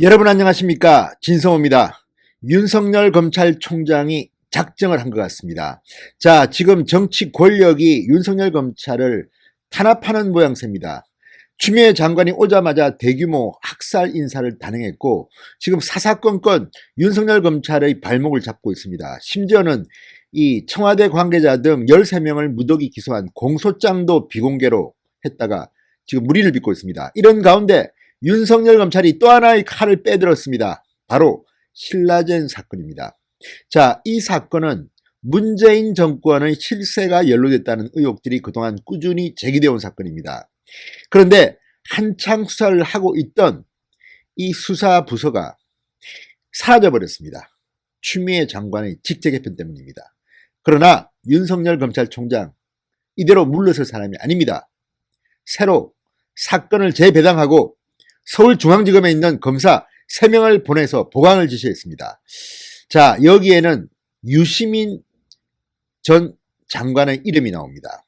여러분 안녕하십니까? 진성호입니다. 윤석열 검찰총장이 작정을 한 것 같습니다. 자, 지금 정치 권력이 윤석열 검찰을 탄압하는 모양새입니다. 추미애 장관이 오자마자 대규모 학살 인사를 단행했고 지금 사사건건 윤석열 검찰의 발목을 잡고 있습니다. 심지어는 이 청와대 관계자 등 13명을 무더기 기소한 공소장도 비공개로 했다가 지금 무리를 빚고 있습니다. 이런 가운데 윤석열 검찰이 또 하나의 칼을 빼들었습니다. 바로 신라젠 사건입니다. 자, 이 사건은 문재인 정권의 실세가 연루됐다는 의혹들이 그동안 꾸준히 제기되어 온 사건입니다. 그런데 한창 수사를 하고 있던 이 수사부서가 사라져버렸습니다. 추미애 장관의 직제 개편 때문입니다. 그러나 윤석열 검찰총장 이대로 물러설 사람이 아닙니다. 새로 사건을 재배당하고 서울중앙지검에 있는 검사 3명을 보내서 보강을 지시했습니다. 자, 여기에는 유시민 전 장관의 이름이 나옵니다.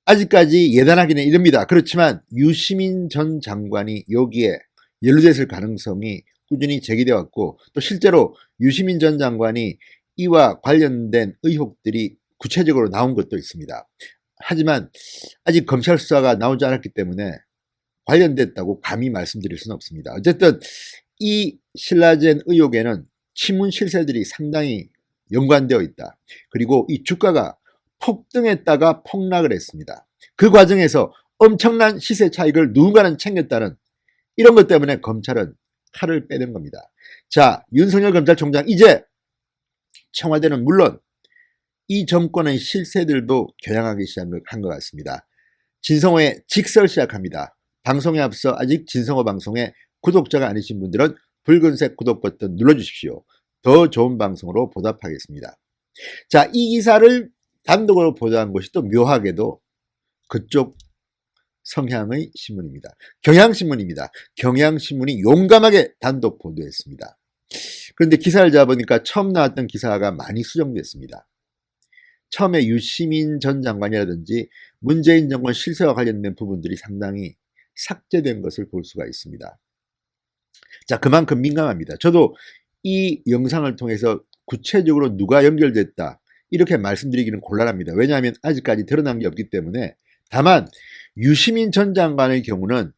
아직까지 예단하기는 이릅니다. 그렇지만 유시민 전 장관이 여기에 연루됐을 가능성이 꾸준히 제기되어 왔고 또 실제로 유시민 전 장관이 이와 관련된 의혹들이 구체적으로 나온 것도 있습니다. 하지만 아직 검찰 수사가 나오지 않았기 때문에 관련됐다고 감히 말씀드릴 수는 없습니다. 어쨌든 이 신라젠 의혹에는 친문 실세들이 상당히 연관되어 있다. 그리고 이 주가가 폭등했다가 폭락을 했습니다. 그 과정에서 엄청난 시세 차익을 누군가는 챙겼다는 이런 것 때문에 검찰은 칼을 빼는 겁니다. 자, 윤석열 검찰총장 이제 청와대는 물론 이 정권의 실세들도 겨냥하기 시작한 것 같습니다. 진성호의 직설 시작합니다. 방송에 앞서 아직 진성호 방송에 구독자가 아니신 분들은 붉은색 구독 버튼 눌러주십시오. 더 좋은 방송으로 보답하겠습니다. 자, 이 기사를 단독으로 보도한 것이 또 묘하게도 그쪽 성향의 신문입니다. 경향신문입니다. 경향신문이 용감하게 단독 보도했습니다. 그런데 기사를 잡아보니까 처음 나왔던 기사가 많이 수정됐습니다. 처음에 유시민 전 장관이라든지 문재인 정권 실세와 관련된 부분들이 상당히 삭제된 것을 볼 수가 있습니다. 자, 그만큼 민감합니다. 저도 이 영상을 통해서 구체적으로 누가 연결됐다 이렇게 말씀드리기는 곤란합니다. 왜냐하면 아직까지 드러난 게 없기 때문에. 다만 유시민 전 장관의 경우는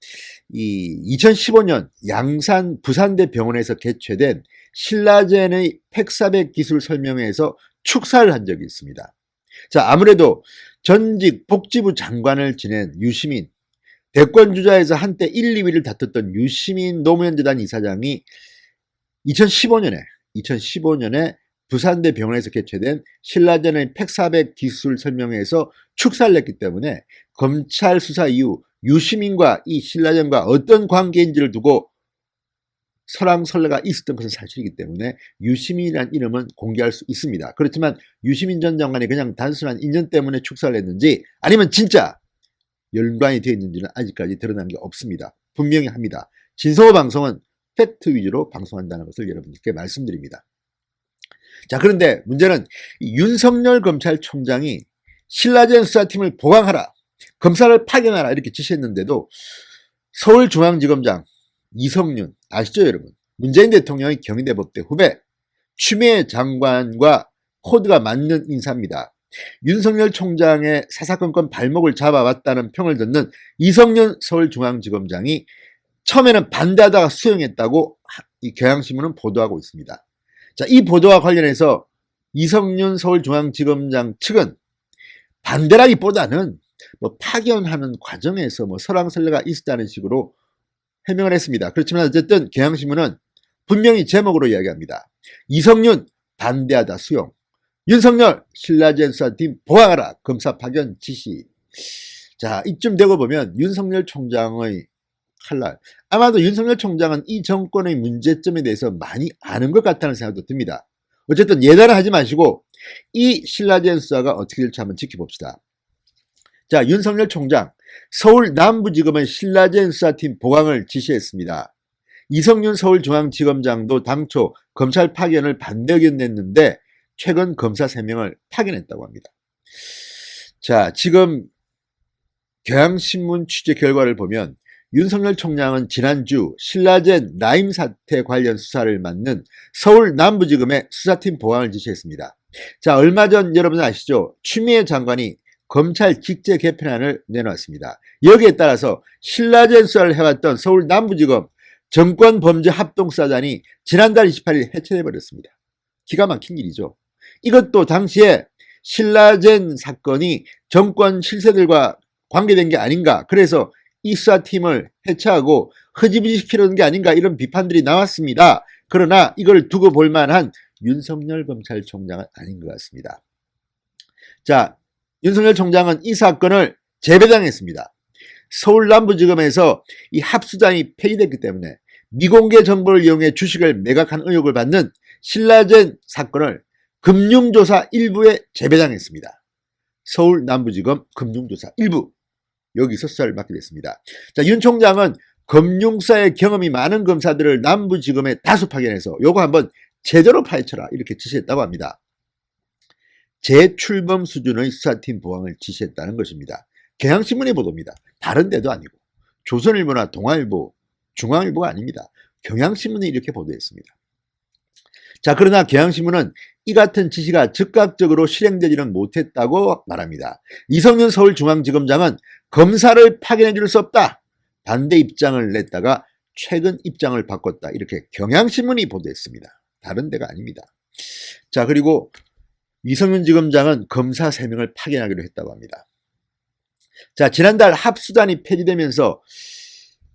이 2015년 양산 부산대 병원에서 개최된 신라젠의 팩사백 기술 설명회에서 축사를 한 적이 있습니다. 자, 아무래도 전직 복지부 장관을 지낸 유시민, 대권주자에서 한때 1, 2위를 다퉜던 유시민 노무현재단 이사장이 2015년에 부산대 병원에서 개최된 신라젠의 팩400 기술 설명회에서 축사를 했기 때문에 검찰 수사 이후 유시민과 이 신라젠과 어떤 관계인지를 두고 설왕설래가 있었던 것은 사실이기 때문에 유시민이라는 이름은 공개할 수 있습니다. 그렇지만 유시민 전 장관이 그냥 단순한 인연 때문에 축사를 했는지 아니면 진짜 연관이 되어 있는지는 아직까지 드러난 게 없습니다. 분명히 합니다. 진성호 방송은 팩트 위주로 방송한다는 것을 여러분들께 말씀드립니다. 자, 그런데 문제는 윤석열 검찰총장이 신라젠 수사팀을 보강하라, 검사를 파견하라 이렇게 지시했는데도 서울중앙지검장 이성윤 아시죠 여러분? 문재인 대통령의 경희대법대 후배 추미애 장관과 코드가 맞는 인사입니다. 윤석열 총장의 사사건건 발목을 잡아왔다는 평을 듣는 이성윤 서울중앙지검장이 처음에는 반대하다가 수용했다고 이 경향신문은 보도하고 있습니다. 자, 이 보도와 관련해서 이성윤 서울중앙지검장 측은 반대라기보다는 파견하는 과정에서 설왕설래가 있었다는 식으로 해명을 했습니다. 그렇지만 어쨌든 경향신문은 분명히 제목으로 이야기합니다. 이성윤 반대하다 수용, 윤석열 신라젠 수사팀 보강하라, 검사 파견 지시. 자, 이쯤 되고 보면 윤석열 총장의 칼날, 아마도 윤석열 총장은 이 정권의 문제점에 대해서 많이 아는 것 같다는 생각도 듭니다. 어쨌든 예단을 하지 마시고 이 신라젠 수사가 어떻게 될지 한번 지켜봅시다. 자, 윤석열 총장 서울 남부지검의 신라젠 수사팀 보강을 지시했습니다. 이성윤 서울중앙지검장도 당초 검찰 파견을 반대 의견 냈는데 최근 검사 3명을 파견했다고 합니다. 자, 지금 경향신문 취재 결과를 보면 윤석열 총장은 지난주 신라젠 라임 사태 관련 수사를 맡는 서울 남부지검에 수사팀 보강을 지시했습니다. 자, 얼마 전 여러분 아시죠? 추미애 장관이 검찰 직제 개편안을 내놓았습니다. 여기에 따라서 신라젠 수사를 해왔던 서울 남부지검 정권범죄합동수사단이 지난달 28일 해체돼 버렸습니다. 기가 막힌 일이죠. 이것도 당시에 신라젠 사건이 정권 실세들과 관계된 게 아닌가, 그래서 이 수사팀을 해체하고 흐지부지 시키려는 게 아닌가, 이런 비판들이 나왔습니다. 그러나 이걸 두고 볼 만한 윤석열 검찰총장은 아닌 것 같습니다. 자, 윤석열 총장은 이 사건을 재배당했습니다. 서울 남부지검에서 이 합수단이 폐지됐기 때문에 미공개 정보를 이용해 주식을 매각한 의혹을 받는 신라젠 사건을 금융조사 1부에 재배당했습니다. 서울 남부지검 금융조사 1부, 여기서 수사를 맡게 됐습니다. 자, 윤 총장은 금융사의 경험이 많은 검사들을 남부지검에 다수 파견해서 요거 한번 제대로 파헤쳐라, 이렇게 지시했다고 합니다. 재출범 수준의 수사팀 보강을 지시했다는 것입니다. 경향신문의 보도입니다. 다른 데도 아니고 조선일보나 동아일보, 중앙일보가 아닙니다. 경향신문이 이렇게 보도했습니다. 자, 그러나 경향신문은 이 같은 지시가 즉각적으로 실행되지는 못했다고 말합니다. 이성윤 서울중앙지검장은 검사를 파견해 줄 수 없다, 반대 입장을 냈다가 최근 입장을 바꿨다, 이렇게 경향신문이 보도했습니다. 다른 데가 아닙니다. 자, 그리고 이성윤 지검장은 검사 3명을 파견하기로 했다고 합니다. 자, 지난달 합수단이 폐지되면서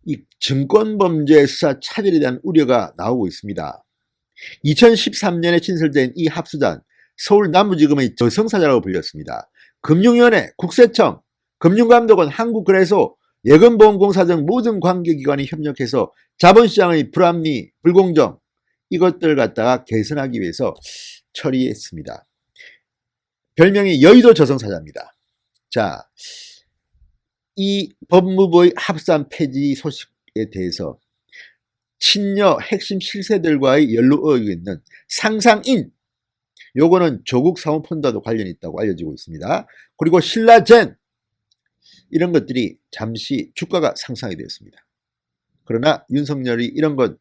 이 증권범죄 수사 차질에 대한 우려가 나오고 있습니다. 2013년에 신설된 이 합수단, 서울 남부지검의 저승사자라고 불렸습니다. 금융위원회, 국세청, 금융감독원, 한국거래소, 예금보험공사 등 모든 관계기관이 협력해서 자본시장의 불합리, 불공정, 이것들을 갖다가 개선하기 위해서 처리했습니다. 별명이 여의도 저승사자입니다. 자, 이 법무부의 합산 폐지 소식에 대해서 친여 핵심 실세들과의 연루 의혹이 있는 상상인, 요거는 조국 사모펀드와도 관련이 있다고 알려지고 있습니다. 그리고 신라젠, 이런 것들이 잠시 주가가 상승하게 되었습니다. 그러나 윤석열이 이런 것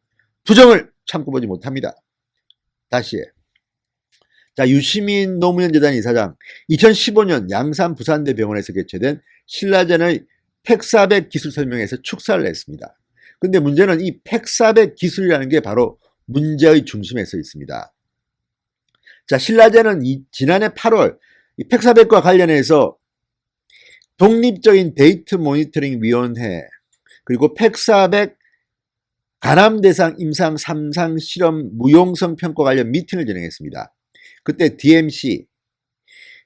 부정을 참고 보지 못합니다. 다시 해. 자, 유시민 노무현 재단 이사장, 2015년 양산 부산대 병원에서 개최된 신라젠의 팩400 기술 설명회에서 축사를 했습니다. 근데 문제는 이 팩400 기술이라는 게 바로 문제의 중심에 서 있습니다. 자, 신라젠은 지난해 8월 이 팩400과 관련해서 독립적인 데이터 모니터링 위원회, 그리고 팩400 간암 대상 임상 3상 실험 무용성 평가 관련 미팅을 진행했습니다. 그때 DMC,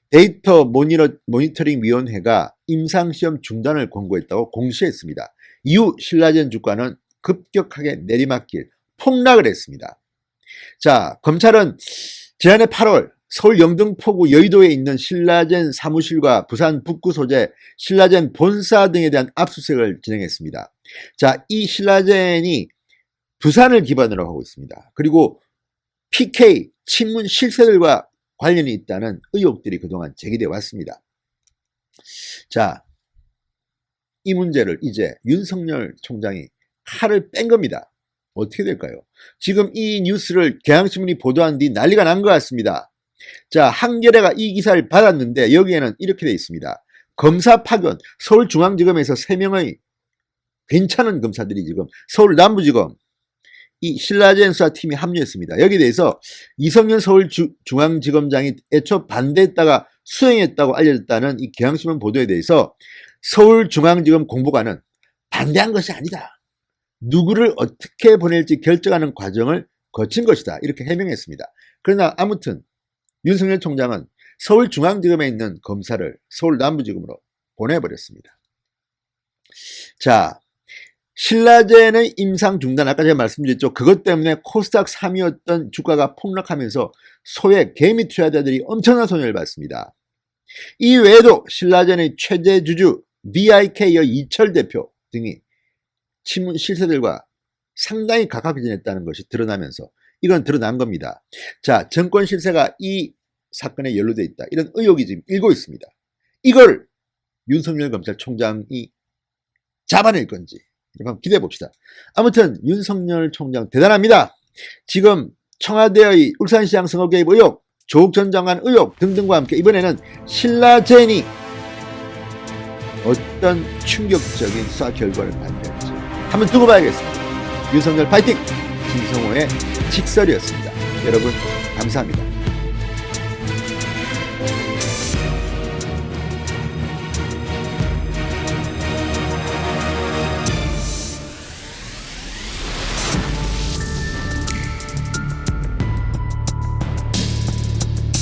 데이터 모니터링 위원회가 임상시험 중단을 권고했다고 공시했습니다. 이후 신라젠 주가는 급격하게 내리막길, 폭락을 했습니다. 자, 검찰은 지난해 8월 서울 영등포구 여의도에 있는 신라젠 사무실과 부산 북구 소재 신라젠 본사 등에 대한 압수수색을 진행했습니다. 자, 이 신라젠이 부산을 기반으로 하고 있습니다. 그리고 PK, 친문 실세들과 관련이 있다는 의혹들이 그동안 제기되어 왔습니다. 자, 이 문제를 이제 윤석열 총장이 칼을 뺀 겁니다. 어떻게 될까요? 지금 이 뉴스를 경향신문이 보도한 뒤 난리가 난 것 같습니다. 자, 한겨레가 이 기사를 받았는데 여기에는 이렇게 되어 있습니다. 검사 파견, 서울중앙지검에서 3명의 괜찮은 검사들이 지금 서울 남부지검 이 신라젠 수사팀이 합류했습니다. 여기에 대해서 이성윤 서울중앙지검장이 애초 반대했다가 수행했다고 알려졌다는 이 경향신문 보도에 대해서 서울중앙지검 공보관은 반대한 것이 아니다, 누구를 어떻게 보낼지 결정하는 과정을 거친 것이다, 이렇게 해명했습니다. 그러나 아무튼 윤석열 총장은 서울중앙지검에 있는 검사를 서울 남부지검으로 보내버렸습니다. 자, 신라젠의 임상 중단, 아까 제가 말씀드렸죠. 그것 때문에 코스닥 3위였던 주가가 폭락하면서 소액 개미 투자자들이 엄청난 손해를 봤습니다. 이 외에도 신라젠의 최대 주주 BIK의 이철 대표 등이 친문 실세들과 상당히 가깝게 지냈다는 것이 드러나면서 이건 드러난 겁니다. 자, 정권 실세가 이 사건에 연루되어 있다, 이런 의혹이 지금 일고 있습니다. 이걸 윤석열 검찰총장이 잡아낼 건지, 한번 기대해 봅시다. 아무튼 윤석열 총장 대단합니다. 지금 청와대의 울산시장 선거 개입 의혹, 조국 전 장관 의혹 등등과 함께 이번에는 신라젠이 어떤 충격적인 수사 결과를 발표할지 한번 두고 봐야겠습니다. 윤석열 파이팅! 김성호의 직설이었습니다. 여러분 감사합니다.